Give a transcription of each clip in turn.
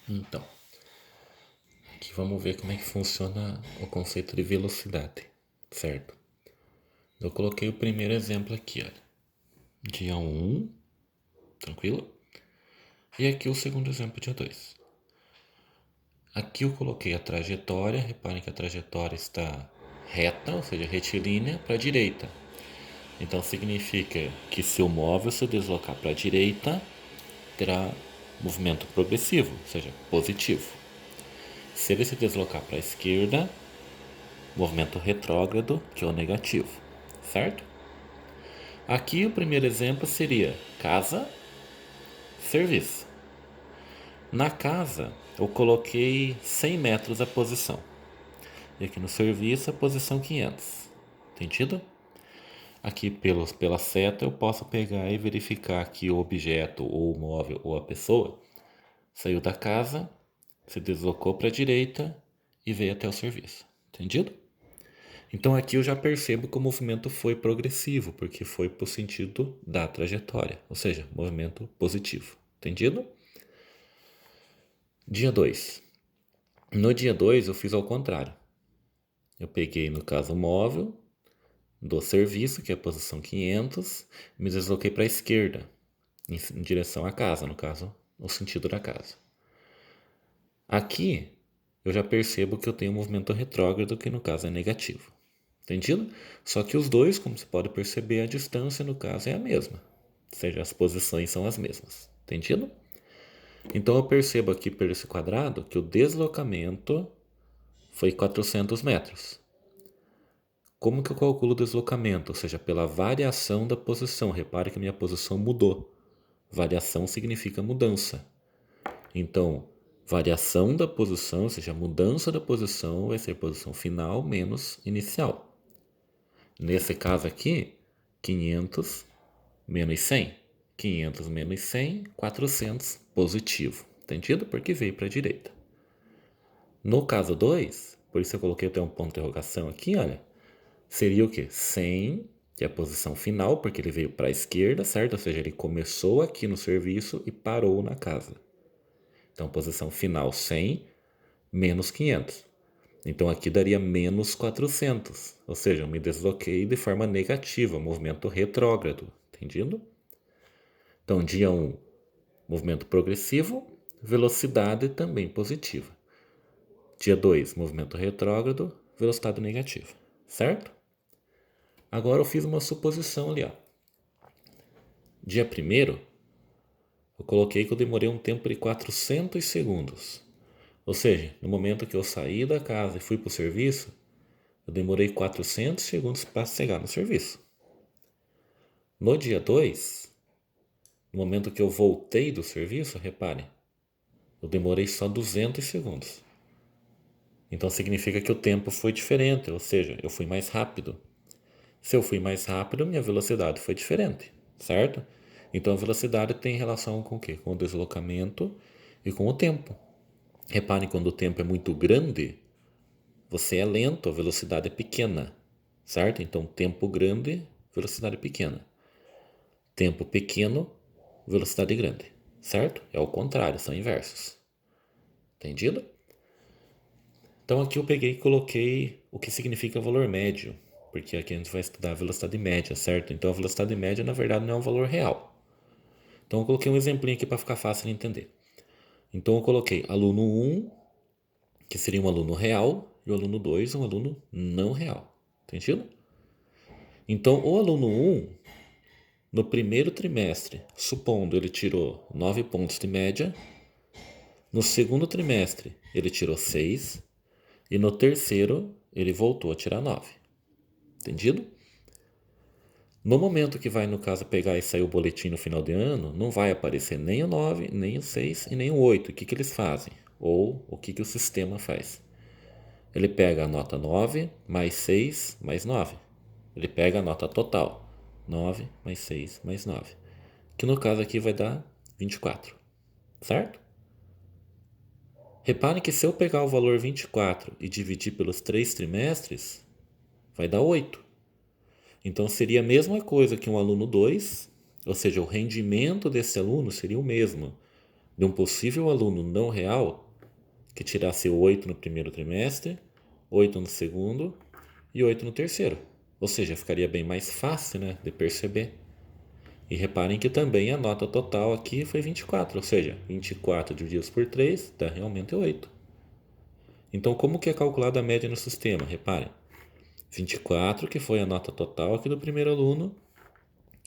Então, aqui vamos ver como é que funciona o conceito de velocidade, certo? Eu coloquei o primeiro exemplo aqui, olha. Dia 1, tranquilo? E aqui o segundo exemplo, dia 2. Aqui eu coloquei a trajetória, reparem que a trajetória está reta, ou seja, retilínea, para a direita. Então significa que se o móvel se deslocar para a direita, terá movimento progressivo, ou seja, positivo. Se ele se deslocar para a esquerda, movimento retrógrado, que é o negativo, certo? Aqui o primeiro exemplo seria casa, serviço. Na casa, eu coloquei 100 metros a posição. E aqui no serviço, a posição 500. Entendido? Aqui pela seta, eu posso pegar e verificar que o objeto, ou o móvel, ou a pessoa saiu da casa, se deslocou para a direita e veio até o serviço. Entendido? Então aqui eu já percebo que o movimento foi progressivo, porque foi para o sentido da trajetória, ou seja, movimento positivo. Entendido? Dia 2. No dia 2 eu fiz ao contrário. Eu peguei, no caso, o móvel do serviço, que é a posição 500, me desloquei para a esquerda, em direção à casa, no caso, no sentido da casa. Aqui eu já percebo que eu tenho um movimento retrógrado, que no caso é negativo. Entendido? Só que os dois, como você pode perceber, a distância no caso é a mesma. Ou seja, as posições são as mesmas. Entendido? Então eu percebo aqui por esse quadrado que o deslocamento foi 400 metros. Como que eu calculo o deslocamento? Ou seja, pela variação da posição. Repare que minha posição mudou. Variação significa mudança. Então, variação da posição, ou seja, mudança da posição, vai ser posição final menos inicial. Nesse caso aqui, 500 menos 100. 500 menos 100, 400 positivo. Entendido? Porque veio para a direita. No caso 2, por isso eu coloquei até um ponto de interrogação aqui, olha. Seria o quê? 100, que é a posição final, porque ele veio para a esquerda, certo? Ou seja, ele começou aqui no serviço e parou na casa. Então, posição final 100 menos 500. Então, aqui daria menos 400. Ou seja, eu me desloquei de forma negativa, movimento retrógrado. Entendido? Então, dia 1, movimento progressivo, velocidade também positiva. Dia 2, movimento retrógrado, velocidade negativa. Certo? Agora eu fiz uma suposição ali, ó. Dia 1º, eu coloquei que eu demorei um tempo de 400 segundos. Ou seja, no momento que eu saí da casa e fui para o serviço, eu demorei 400 segundos para chegar no serviço. No dia 2, no momento que eu voltei do serviço, repare, eu demorei só 200 segundos. Então significa que o tempo foi diferente, ou seja, eu fui mais rápido. Se eu fui mais rápido, minha velocidade foi diferente, certo? Então a velocidade tem relação com o quê? Com o deslocamento e com o tempo. Reparem, quando o tempo é muito grande, você é lento, a velocidade é pequena, certo? Então tempo grande, velocidade pequena. Tempo pequeno, velocidade grande, certo? É o contrário, são inversos. Entendido? Então aqui eu peguei e coloquei o que significa valor médio, porque aqui a gente vai estudar a velocidade média, certo? Então a velocidade média na verdade não é um valor real. Então eu coloquei um exemplinho aqui para ficar fácil de entender. Então eu coloquei aluno 1, que seria um aluno real, e o aluno 2, um aluno não real. Entendido? Então o aluno 1, no primeiro trimestre, supondo ele tirou 9 pontos de média, no segundo trimestre ele tirou 6, e no terceiro ele voltou a tirar 9. Entendido? No momento que vai, no caso, pegar e sair o boletim no final de ano, não vai aparecer nem o 9, nem o 6 e nem o 8. O que eles fazem? Ou o que o sistema faz? Ele pega a nota 9 mais 6 mais 9. Ele pega a nota total. 9 mais 6 mais 9. Que no caso aqui vai dar 24. Certo? Reparem que se eu pegar o valor 24 e dividir pelos 3 trimestres, vai dar 8. Então seria a mesma coisa que um aluno 2, ou seja, o rendimento desse aluno seria o mesmo. de um possível aluno não real que tirasse 8 no primeiro trimestre, 8 no segundo e 8 no terceiro. Ou seja, ficaria bem mais fácil, né, de perceber. E reparem que também a nota total aqui foi 24, ou seja, 24 divididos por 3 dá realmente 8. Então, como que é calculada a média no sistema? Reparem, 24, que foi a nota total aqui do primeiro aluno,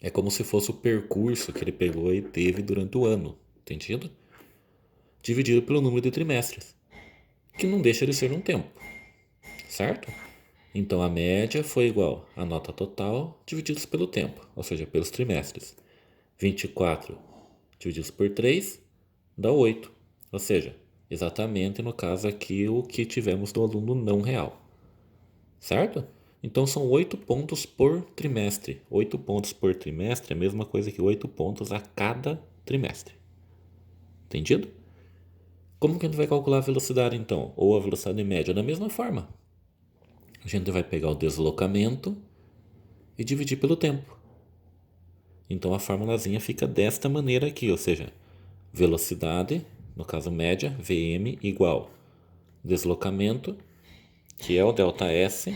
é como se fosse o percurso que ele pegou e teve durante o ano, entendido? Dividido pelo número de trimestres, que não deixa de ser um tempo, certo? Então, a média foi igual à nota total divididos pelo tempo, ou seja, pelos trimestres. 24 divididos por 3 dá 8, ou seja, exatamente no caso aqui o que tivemos do aluno não real, certo? Então são 8 pontos por trimestre. 8 pontos por trimestre é a mesma coisa que 8 pontos a cada trimestre. Entendido? Como que a gente vai calcular a velocidade então? Ou a velocidade média? Da mesma forma. A gente vai pegar o deslocamento e dividir pelo tempo. Então a formulazinha fica desta maneira aqui, ou seja, velocidade, no caso média, Vm igual deslocamento, que é o ΔS,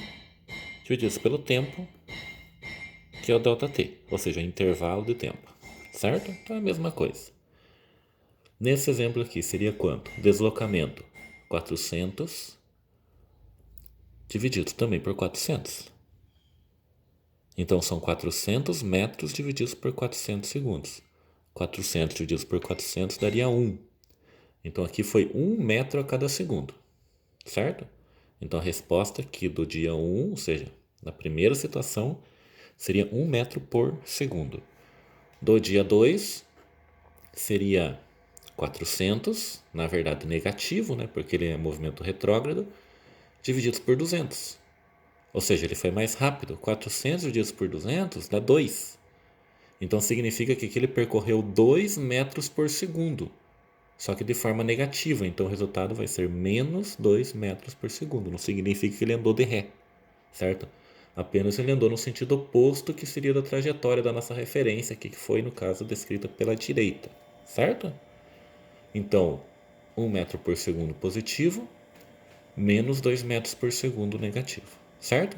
dividido pelo tempo, que é o ΔT, ou seja, intervalo de tempo, certo? Então é a mesma coisa. Nesse exemplo aqui seria quanto? Deslocamento 400 dividido também por 400. Então são 400 metros divididos por 400 segundos. 400 divididos por 400 daria 1. Então aqui foi 1 metro a cada segundo, certo? Então a resposta aqui do dia 1, ou seja, na primeira situação, seria 1 metro por segundo. Do dia 2 seria 400, na verdade negativo, né, porque ele é movimento retrógrado, divididos por 200. Ou seja, ele foi mais rápido. 400 divididos por 200 dá 2. Então significa que aqui ele percorreu 2 metros por segundo, só que de forma negativa. Então o resultado vai ser menos 2 metros por segundo. Não significa que ele andou de ré, certo? Apenas ele andou no sentido oposto, que seria da trajetória da nossa referência aqui, que foi, no caso, descrita pela direita, certo? Então, 1 metro por segundo positivo, menos 2 metros por segundo negativo, certo?